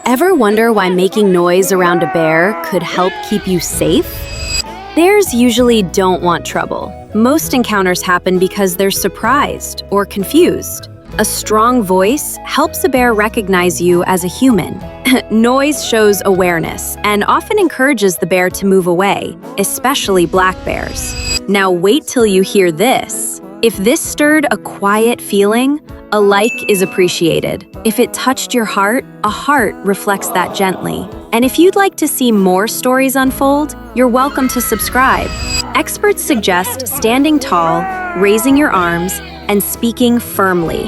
Ever wonder why making noise around a bear could help keep you safe? Bears usually don't want trouble. Most encounters happen because they're surprised or confused. A strong voice helps a bear recognize you as a human. Noise shows awareness and often encourages the bear to move away, especially black bears. Now wait till you hear this. If this stirred a quiet feeling, a like is appreciated. If it touched your heart, a heart reflects that gently. And if you'd like to see more stories unfold, you're welcome to subscribe. Experts suggest standing tall, raising your arms, and speaking firmly.